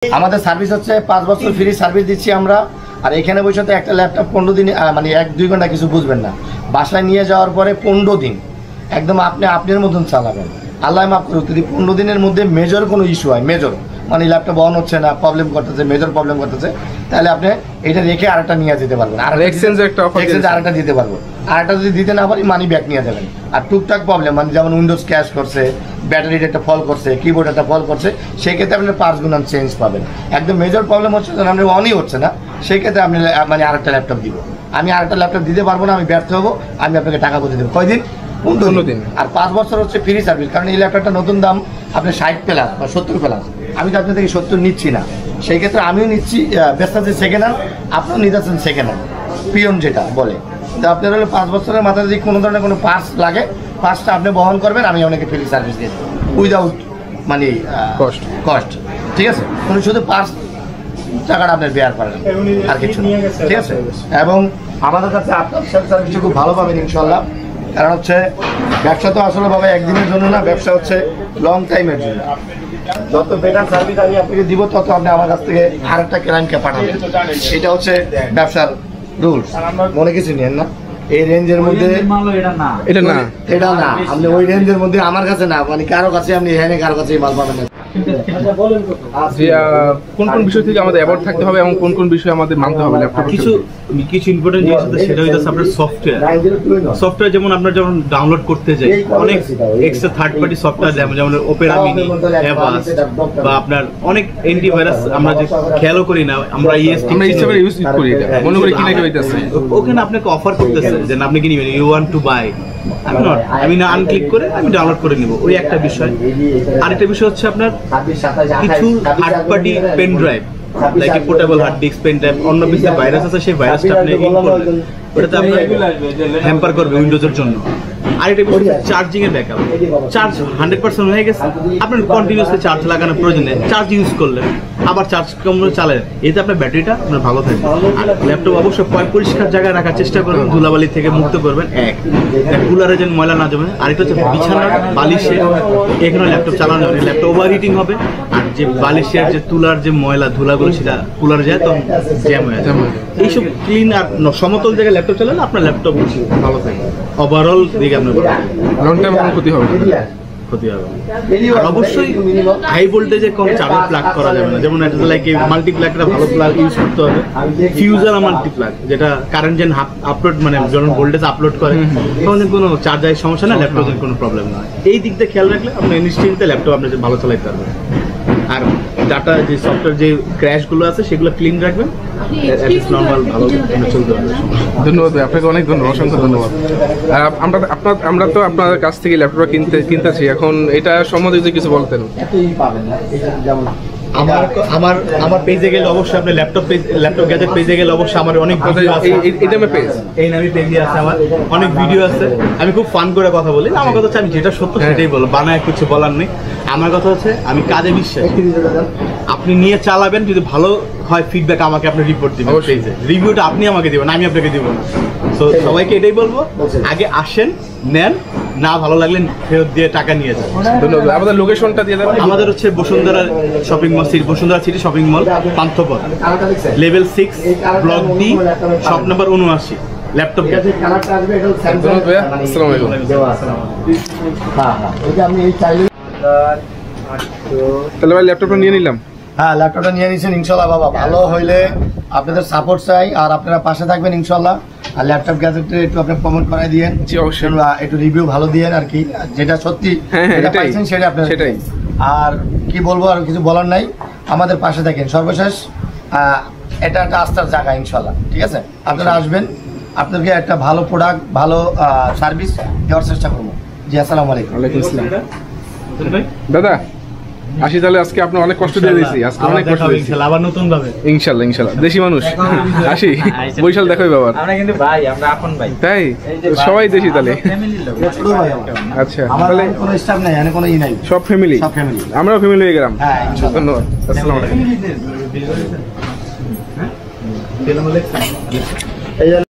আমাদের সার্ভিস হচ্ছে 5 বছর ফ্রি সার্ভিস দিচ্ছি আমরা। আর এখানে বসে তো একটা ল্যাপটপ 15 দিন মানে 1-2 ঘন্টা কিছু বুঝবেন না, বাসায় নিয়ে যাওয়ার পরে 15 দিন একদম আপনি আপনার মতন চালাবেন। আল্লাহ মাফ করুক, যদি 15 দিনের মধ্যে মেজর কোনো ইস্যু হয়, মেজর মানে ল্যাপটপ অন হচ্ছে না, প্রবলেম করতেছে, মেজর প্রবলেম করতেছে, তাহলে আপনি এটা রেখে আরেকটা নিয়ে যেতে পারবেন। আর এক্সচেঞ্জে একটা অফার, এক্সচেঞ্জে আরেকটা দিতে পারবো। আরেকটা যদি দিতে না পারি মানি ব্যাক নিয়ে যাবেন। আর টুকটাক প্রবলেম মানে যেমন উইন্ডোজ ক্র্যাশ করছে, ব্যাটারির একটা ফল করছে, কিবোর্ড একটা ফল করছে, সেই ক্ষেত্রে আপনি 5 গুণ চেঞ্জ পাবেন। একদম মেজর প্রবলেম হচ্ছে যখন আপনি অনই হচ্ছে না, সেই ক্ষেত্রে আপনি মানে আরেকটা ল্যাপটপ দিব। আমি আরেকটা ল্যাপটপ দিতে পারবো না, আমি ব্যর্থ হবো, আমি আপনাকে টাকা বলে দেবো। কয়দিন? 15 দিন। আর 5 বছর হচ্ছে ফ্রি সার্ভিস। কারণ এই ল্যাপটপটা নতুন দাম আপনি 60 প্লাস বা 70 প্লাস, আমি তো আপনার থেকে 70 নিচ্ছি না। সেই ক্ষেত্রে আমিও নিচ্ছি বেস্ট আছে সেকেন্ড হ্যান্ড, আপনিও নিতেছেন সেকেন্ড হ্যান্ড পিয়ন যেটা বলে। তো আপনার হলে 5 বছরের মাথায় যদি কোনো ধরনের কোনো পার্টস লাগে, পার্টসটা আপনি বহন করবেন, আমি অনেকে ফ্রি সার্ভিস দিয়ে দেবো উইদাউট মানে কস্ট। ঠিক আছে, মানে শুধু পার্টস টাকাটা আপনার বেয়ার করেন আর কিছু, ঠিক আছে। এবং আমাদের কাছে আপনার সার্ভিস খুব ভালো পাবেন ইনশাল্লাহ। কারণ হচ্ছে ব্যবসা তো আসলে বাবা একদিনের জন্য না, ব্যবসা হচ্ছে লং টাইমের জন্য। যত বেটার সার্ভিস আমি আপনাকে দিব, তত আপনি আমার কাছ থেকে আরেকটা ক্লায়েন্টকে পাঠাবেন। এটা হচ্ছে ব্যবসার রুলস, মনে কিছু নিয়েন না। এই রেঞ্জের মধ্যে এটা না আপনি ওই রেঞ্জের মধ্যে আমার কাছে না, মানে কারো কাছে আপনি এখানে কারো কাছে মাল পাবেন না। কোন কোন বিষয় থেকে আমাদের অ্যাওয়ার্ড থাকতে হবে এবং কোন কোন বিষয় আমাদের মানতে হবে ল্যাপটপ? কিছু ইম্পর্টেন্ট জিনিস আছে, সেটা হচ্ছে আপনার সফটওয়্যার। যেমন আপনার যখন ডাউনলোড করতে যাই, অনেক এক্সট্রা থার্ড পার্টি সফটওয়্যার যেমন ওপেরা মিনি, অ্যাভাস বা আপনার অনেক অ্যান্টিভাইরাস আমরা যে খেয়ালও করি না, আমরা হিসেবে ইউজ করি, মনে করি কিনা কি হইতাছে, ওখানে আপনাকে অফার করতেছে যে আপনি কি নিবেন, ইউ ওয়ান্ট টু বাই, আমি না আনক্লিক করে আমি ডাউনলোড করে নিব, ওই একটা বিষয়। আরেকটা বিষয় হচ্ছে আপনার কিছু third party pen drive, like portable hard disk, pen drive, অন্য বিষয়ে ভাইরাস আছে, সেই ভাইরাসটা আপনি ইন করবেন, ওটাতে আপনি হ্যাম্পার করবে উইন্ডোজের জন্য। আরেকটা বিষয় চার্জিং এর ব্যাকআপ। চার্জ 100% হয়ে গেছে, আপনার কন্টিনিউসলি চার্জ লাগানোর প্রয়োজন নেই, চার্জ ইউজ করলেন আবার চার্জ কম চালালেন, এতে আপনার ব্যাটারিটা আপনার ভালো থাকবে। আর ল্যাপটপ অবশ্যই পরিষ্কার জায়গায় রাখার চেষ্টা করবেন, ধুলাবালি থেকে মুক্ত করবেন। কুলারে যেন ময়লা না জমে। আরেকটা হচ্ছে বিছানার বালিশে এখানে ল্যাপটপ চালানো যাবে, ল্যাপটপ ওভার হিটিং হবে। আর যে বালিশের যে তুলার যে ময়লা ধুলাগুলো সেটা কুলারে যায়, তখন জ্যাম হয়ে যায়। এইসব ক্লিন আর সমতল জায়গায় ল্যাপটপ চালালে আপনার ল্যাপটপ ভালো থাকবে, ওভারঅল দিকে আপনার লং টাইম ক্ষতি হবে। আর অবশ্যই হাই ভোল্টেজে কম চার্জার প্লাগ করা যাবে না, যেমন এটা লাইক মাল্টি প্লাগটা ভালো প্লাগ ইউজ করতে হবে। ফিউজার মাল্টি প্লাগ, যেটা কারেন্ট যেন আপলোড মানে যখন ভোল্টেজ আপলোড করে তখন কোনো চার্জারের সমস্যা না, ল্যাপটপের কোনো প্রবলেম না। এই দিক দিয়ে খেয়াল রাখলে আপনি নিশ্চিন্তে ল্যাপটপ আপনি ভালো চালাতে পারবেন। আর ডাটা যে সফটওয়্যার যে ক্র্যাশগুলো আছে সেগুলো ক্লিন রাখবেন, নর্মাল ভালো চলতে পারবে। ধন্যবাদ ভাই, আপনাকে অনেক ধন্যবাদ, অসংখ্য ধন্যবাদ। আমরা তো আপনাদের কাছ থেকে ল্যাপটপ কিনতেছি, এখন এটা সম্বন্ধে যদি কিছু বলতেন। আমার পেজে গেলে অবশ্যই আপনি ল্যাপটপ গ্যাজেট পেজে গেলে অবশ্যই আমার অনেক ভিডিও আছে। এই নামে পেজে আছে আমার অনেক ভিডিও আছে, আমি খুব ফান করে কথা বলি। আমার কথা হচ্ছে আমি যেটা সত্য সেটাই বলবো, বানায় কিছু বলার নেই। আমার কথা হচ্ছে আমি কাজে বিশ্বাস, আপনি নিয়ে চালাবেন, যদি ভালো হয় ফিডব্যাক আমাকে আপনি রিপোর্ট দিবেন, রিভিউটা আপনি আমাকে দিবেন, আমি আপনাকে দিব না। তো সবাইকে এটাই বলবো, আগে আসেন, নেন, না ভালো লাগলে ফেরত দিয়ে টাকা নিয়ে যান। ধন্যবাদ। আমাদের লোকেশনটা দিয়ে দেবেন। আমাদের হচ্ছে Bashundhara shopping mall, Bashundhara city shopping mall, Panthapath, level 6, block D, shop number 79, laptop. ধন্যবাদ ভাইয়া, আসসালামু আলাইকুম। তাহলে ভাই ল্যাপটপটা নিয়ে নিলাম। হ্যাঁ, ল্যাপটপটা নিয়ে নিয়েছেন ইনশাল্লাহ বাবা, ভালো হইলে আপনাদের সাপোর্ট চাই, আর আপনারা পাশে থাকবেন ইনশাল্লাহ। আর ল্যাপটপ গ্যাজেটে একটু আপনি কমেন্ট করাই দিয়েন, একটু রিভিউ ভালো দিয়েন আর কি, যেটা সত্যি যেটা পাইছেন সেটা আপনার সেটাই। আর কি বলবো, আর কিছু বলার নাই, আমাদের পাশে থাকেন। সর্বশেষ এটা একটা আস্থার জায়গা ইনশাল্লাহ, ঠিক আছে। আপনারা আসবেন, আপনাদেরকে একটা ভালো প্রোডাক্ট, ভালো সার্ভিস দেওয়ার চেষ্টা করবো। জি, আসসালামু আলাইকুম। ওয়ালাইকুম আসসালাম। দাদা আসি তাহলে, আজকে আপনি অনেক কষ্ট দিয়ে দিয়েছি, আজকে অনেক কষ্ট দিয়েছি, আবার নতুন ভাবে ইনশাআল্লাহ। দেশি মানুষ, আসি বরিশাল দেখাই বাবার। আমরা কিন্তু ভাই, আমরা আপন ভাই। তাই সবাই দেশি তাহলে। আচ্ছা, তাহলে কোনো স্টাফ নাই, এখানে কোনো নাই, সব ফ্যামিলি। আমরাও ফ্যামিলি হয়ে গেলাম। হ্যাঁ, ধন্যবাদ, আসসালামু আলাইকুম।